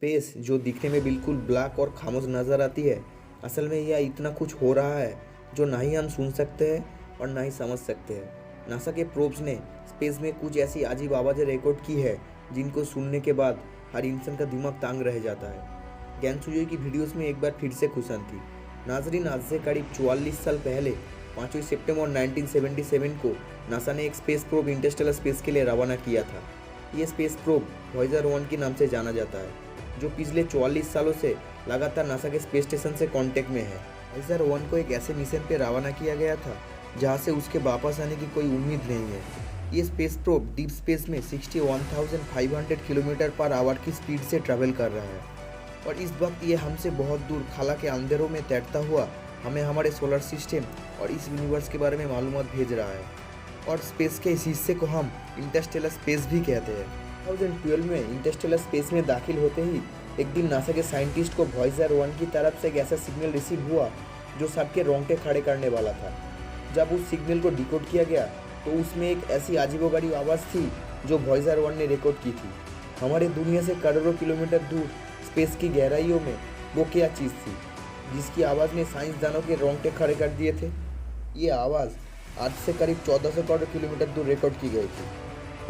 Space जो दिखने में बिल्कुल ब्लैक और खामोश नज़र आती है, असल में यह इतना कुछ हो रहा है जो ना ही हम सुन सकते हैं और ना ही समझ सकते हैं। नासा के प्रोब्स ने स्पेस में कुछ ऐसी अजीब आवाज़ें रिकॉर्ड की है जिनको सुनने के बाद हर इंसान का दिमाग तांग रह जाता है। ज्ञान सुजोय की वीडियोस में एक बार फिर से खुशन थी। नाजरीन, आज से करीब 44 साल पहले 5 सितंबर 1977 को नासा ने एक स्पेस प्रोब इंटरस्टेलर स्पेस के लिए रवाना किया था। ये स्पेस प्रोब वॉयेजर 1 के नाम से जाना जाता है, जो पिछले 44 सालों से लगातार नासा के स्पेस स्टेशन से कांटेक्ट में है। वॉयेजर 1 को एक ऐसे मिशन पे रवाना किया गया था जहां से उसके वापस आने की कोई उम्मीद नहीं है। ये स्पेस प्रोब डीप स्पेस में 61,500 किलोमीटर पर आवर की स्पीड से ट्रैवल कर रहा है और इस वक्त ये हमसे बहुत दूर खाला के अंधेरों में तैरता हुआ हमें हमारे सोलर सिस्टम और इस यूनिवर्स के बारे में मालूमात भेज रहा है। और स्पेस के इस हिस्से को हम इंटरस्टेलर स्पेस भी कहते हैं। 2012 में इंटरस्टेलर स्पेस में दाखिल होते ही एक दिन नासा के साइंटिस्ट को वॉयेजर 1 की तरफ से एक ऐसा सिग्नल रिसीव हुआ जो सबके रोंगटे खड़े करने वाला था। जब उस सिग्नल को डिकोड किया गया तो उसमें एक ऐसी अजीबोगरीब आवाज़ थी जो वॉयेजर 1 ने रिकॉर्ड की थी। हमारे दुनिया से करोड़ों किलोमीटर दूर स्पेस की गहराइयों में वो क्या चीज़ थी जिसकी आवाज़ ने साइंसदानों के रोंगटे खड़े कर दिए थे। ये आवाज़ आज से करीब 1400 करोड़ किलोमीटर दूर रिकॉर्ड की गई थी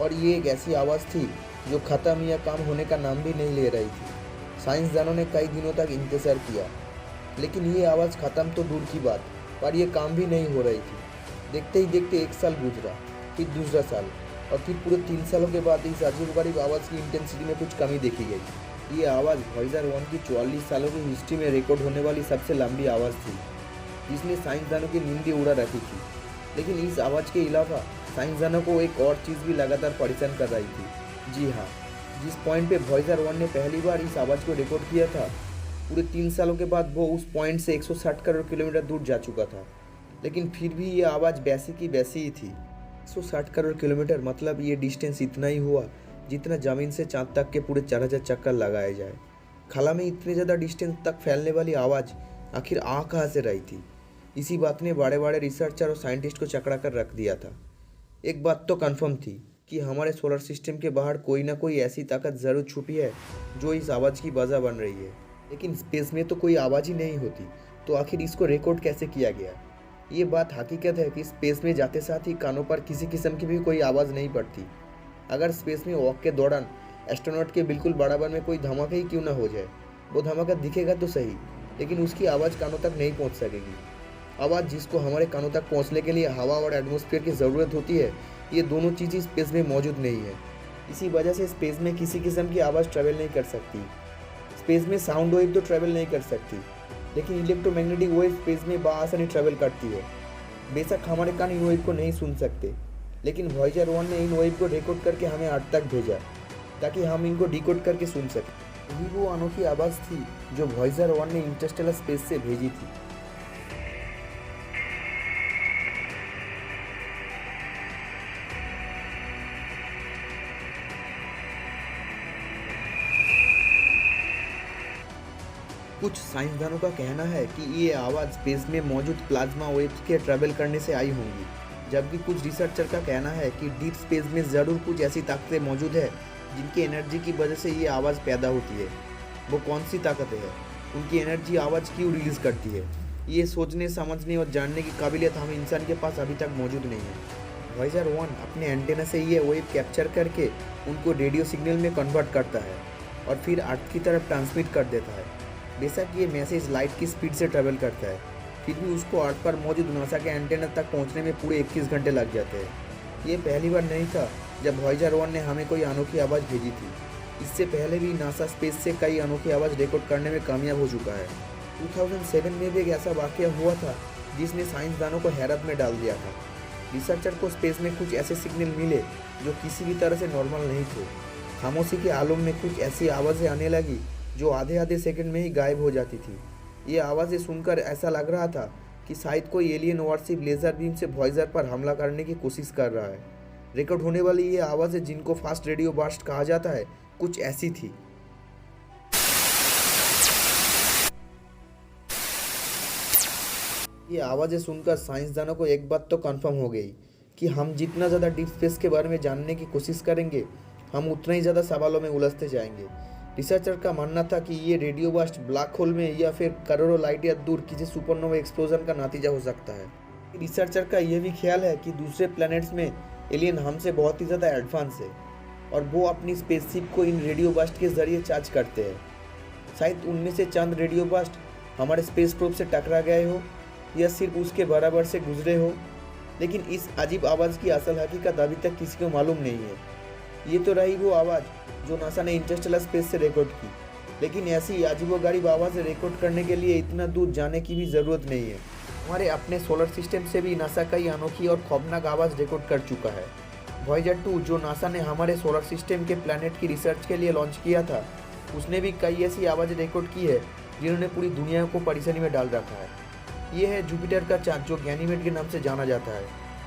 और ये एक ऐसी आवाज़ थी जो ख़त्म या कम होने का नाम भी नहीं ले रही थी। साइंसदानों ने कई दिनों तक इंतज़ार किया, लेकिन ये आवाज़ ख़त्म तो दूर की बात, पर यह काम भी नहीं हो रही थी। देखते ही देखते 1 साल गुजरा, फिर दूसरा साल और फिर पूरे 3 सालों के बाद इस अजीबोगरीब आवाज़ की इंटेंसिटी में कुछ कमी देखी गई। ये आवाज़ वॉयेजर 1 की 44 सालों की हिस्ट्री में रिकॉर्ड होने वाली सबसे लंबी आवाज़ थी, जिसने साइंसदानों की नींदें उड़ा रखी थी। लेकिन इस आवाज़ के अलावा साइंसदानों को एक और चीज़ भी लगातार परेशान कर रही थी। जी हाँ, जिस पॉइंट पे वॉयेजर 1 ने पहली बार इस आवाज़ को रिकॉर्ड किया था, पूरे 3 सालों के बाद वो उस पॉइंट से 160 करोड़ किलोमीटर दूर जा चुका था। लेकिन फिर भी ये आवाज़ वैसी की वैसी ही थी। 160 करोड़ किलोमीटर मतलब ये डिस्टेंस इतना ही हुआ जितना ज़मीन से चाँद तक के पूरे 4000 चक्कर लगाए जाए। खाला में इतने ज़्यादा डिस्टेंस तक फैलने वाली आवाज़ आखिर आ कहाँ से रही थी? इसी बात ने बड़े बड़े रिसर्चर और साइंटिस्ट को चकरा कर रख दिया था। एक बात तो कन्फर्म थी कि हमारे सोलर सिस्टम के बाहर कोई ना कोई ऐसी ताकत ज़रूर छुपी है जो इस आवाज़ की वजह बन रही है। लेकिन स्पेस में तो कोई आवाज़ ही नहीं होती, तो आखिर इसको रिकॉर्ड कैसे किया गया? ये बात हकीकत है कि स्पेस में जाते साथ ही कानों पर किसी किस्म की भी कोई आवाज़ नहीं पड़ती। अगर स्पेस में वॉक के दौरान एस्ट्रोनॉट के बिल्कुल बराबर में कोई धमाका ही क्यों ना हो जाए, वो धमाका दिखेगा तो सही, लेकिन उसकी आवाज़ कानों तक नहीं पहुंच सकेगी। आवाज़ जिसको हमारे कानों तक पहुंचने के लिए हवा और एटमॉस्फेयर की ज़रूरत होती है, ये दोनों चीज़ें स्पेस में मौजूद नहीं है। इसी वजह से स्पेस में किसी किस्म की आवाज़ ट्रैवल नहीं कर सकती। स्पेस में साउंड वेव तो ट्रैवल नहीं कर सकती, लेकिन इलेक्ट्रोमैग्नेटिक वेव स्पेस में बआसानी ट्रैवल करती है। बेशक हमारे कान इन वेव को नहीं सुन सकते, लेकिन वॉयेजर 1 ने इन वेव को रिकॉर्ड करके हमें अर्थ तक भेजा ताकि हम इनको डिकोड करके सुन सकें। यही वो अनोखी आवाज़ थी जो वॉयेजर 1 ने इंटरस्टेलर स्पेस से भेजी थी। कुछ साइंसदानों का कहना है कि ये आवाज़ स्पेस में मौजूद प्लाज्मा वेव्स के ट्रैवल करने से आई होंगी, जबकि कुछ रिसर्चर का कहना है कि डीप स्पेस में ज़रूर कुछ ऐसी ताकतें मौजूद है जिनकी एनर्जी की वजह से ये आवाज़ पैदा होती है। वो कौन सी ताकतें हैं, उनकी एनर्जी आवाज़ क्यों रिलीज़ करती है, ये सोचने, समझने और जानने की काबिलियत हम इंसान के पास अभी तक मौजूद नहीं है। वॉयेजर 1 अपने एंटेना से ये वेव कैप्चर करके उनको रेडियो सिग्नल में कन्वर्ट करता है और फिर अर्थ की तरफ ट्रांसमिट कर देता है। बेशक ये मैसेज लाइट की स्पीड से ट्रैवल करता है, फिर भी उसको अर्थ पर मौजूद नासा के एंटेना तक पहुंचने में पूरे 21 घंटे लग जाते हैं। ये पहली बार नहीं था जब वॉयेजर 1 ने हमें कोई अनोखी आवाज़ भेजी थी। इससे पहले भी नासा स्पेस से कई अनोखी आवाज़ रिकॉर्ड करने में कामयाब हो चुका है। 2007 में भी एक ऐसा वाक़या हुआ था जिसने साइंसदानों को हैरत में डाल दिया था। रिसर्चर को स्पेस में कुछ ऐसे सिग्नल मिले जो किसी भी तरह से नॉर्मल नहीं थे। खामोशी के आलम में कुछ ऐसी आवाज़ें आने लगी जो आधे आधे सेकंड में ही गायब हो जाती थी। ये आवाज़ें सुनकर ऐसा लग रहा था कि शायद कोई एलियन वारशिप लेज़र बीम से वॉयेजर पर हमला करने की कोशिश कर रहा है। रिकॉर्ड होने वाली ये आवाज़ें, जिनको फास्ट रेडियो बर्स्ट कहा जाता है, कुछ ऐसी थी। ये आवाज़ें सुनकर साइंसदानों को एक बात तो कंफर्म हो गई कि हम जितना ज़्यादा डीप स्पेस के बारे में जानने की कोशिश करेंगे, हम उतना ही ज़्यादा सवालों में उलझते जाएंगे। रिसर्चर का मानना था कि ये रेडियो बर्स्ट ब्लैक होल में या फिर करोड़ों लाइट ईयर दूर किसी सुपरनोवा एक्सप्लोजन का नतीजा हो सकता है। रिसर्चर का यह भी ख्याल है कि दूसरे प्लैनेट्स में एलियन हमसे बहुत ही ज़्यादा एडवांस है और वो अपनी स्पेसशिप को इन रेडियो बर्स्ट के ज़रिए चार्ज करते हैं। शायद उनमें से चंद रेडियो बर्स्ट हमारे स्पेस प्रोब से टकरा गए हो या सिर्फ उसके बराबर से गुजरे हो, लेकिन इस अजीब आवाज़ की असल हकीकत अभी तक किसी को मालूम नहीं है। ये तो रही वो आवाज़ जो नासा ने इंटरस्टेलर स्पेस से रिकॉर्ड की, लेकिन ऐसी अजीबोगरीब आवाज़ रिकॉर्ड करने के लिए इतना दूर जाने की भी ज़रूरत नहीं है। हमारे अपने सोलर सिस्टम से भी नासा कई अनोखी और खौफनाक आवाज़ रिकॉर्ड कर चुका है। वॉयेजर 2 जो नासा ने हमारे सोलर सिस्टम के प्लैनेट की रिसर्च के लिए लॉन्च किया था, उसने भी कई ऐसी आवाज़ें रिकॉर्ड की है जिन्होंने पूरी दुनिया को परेशानी में डाल रखा है। ये है जुपिटर का चाँद जो गैनीमेड के नाम से जाना जाता है,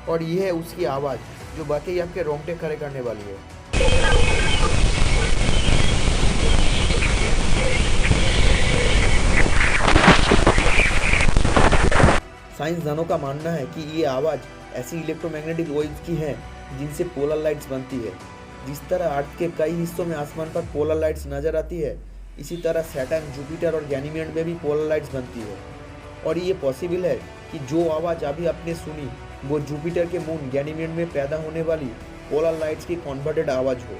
और ये है उसकी आवाज़ जो वाकई आपके रोंगटे खड़े करने वाली है। साइंसदानों का मानना है कि ये आवाज़ ऐसी इलेक्ट्रोमैग्नेटिक वेव्स की है जिनसे पोलर लाइट्स बनती है। जिस तरह अर्थ के कई हिस्सों में आसमान पर पोलर लाइट्स नज़र आती है, इसी तरह सैटर्न, जुपिटर और गैनीमेड में भी पोलर लाइट्स बनती है। और ये पॉसिबल है कि जो आवाज़ अभी आपने सुनी वो जुपिटर के मून गैनीमेड में पैदा होने वाली पोलर लाइट्स की कन्वर्टेड आवाज़ हो।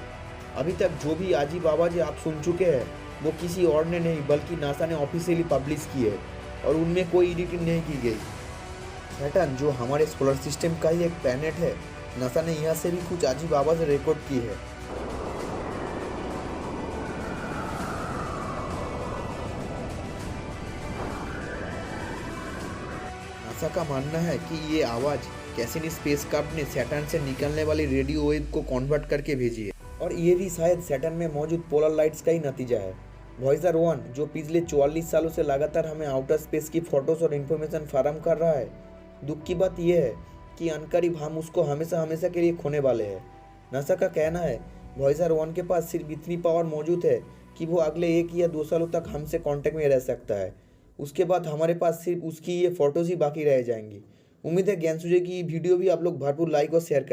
अभी तक जो भी अजीब आवाज़ें आप सुन चुके हैं वो किसी और ने नहीं बल्कि नासा ने ऑफिशियली पब्लिश की है और उनमें कोई एडिटिंग नहीं की गई। सैटर्न जो हमारे सोलर सिस्टम का ही एक प्लैनेट है, नासा ने यहाँ से भी कुछ अजीब आवाज़ रिकॉर्ड की है। नासा का मानना है कि ये आवाज़ कैसिनी स्पेसक्राफ्ट ने सैटर्न से निकलने वाली रेडियो वेव को कन्वर्ट करके भेजी है, और ये भी शायद सैटर्न में मौजूद पोलर लाइट्स का ही नतीजा है। वॉयेजर 1 जो पिछले 44 सालों से लगातार हमें आउटर स्पेस की फ़ोटोज़ और इन्फॉर्मेशन फराहम कर रहा है, दुख की बात यह है कि अनकरीब हम उसको हमेशा हमेशा के लिए खोने वाले हैं। नासा का कहना है वॉयेजर 1 के पास सिर्फ इतनी पावर मौजूद है कि वो अगले 1 या 2 सालों तक हमसे कांटेक्ट में रह सकता है। उसके बाद हमारे पास सिर्फ उसकी ये फ़ोटोज़ ही बाकी रह जाएंगी। उम्मीद है ज्ञानसूर्य की वीडियो भी आप लोग भरपूर लाइक और शेयर करें।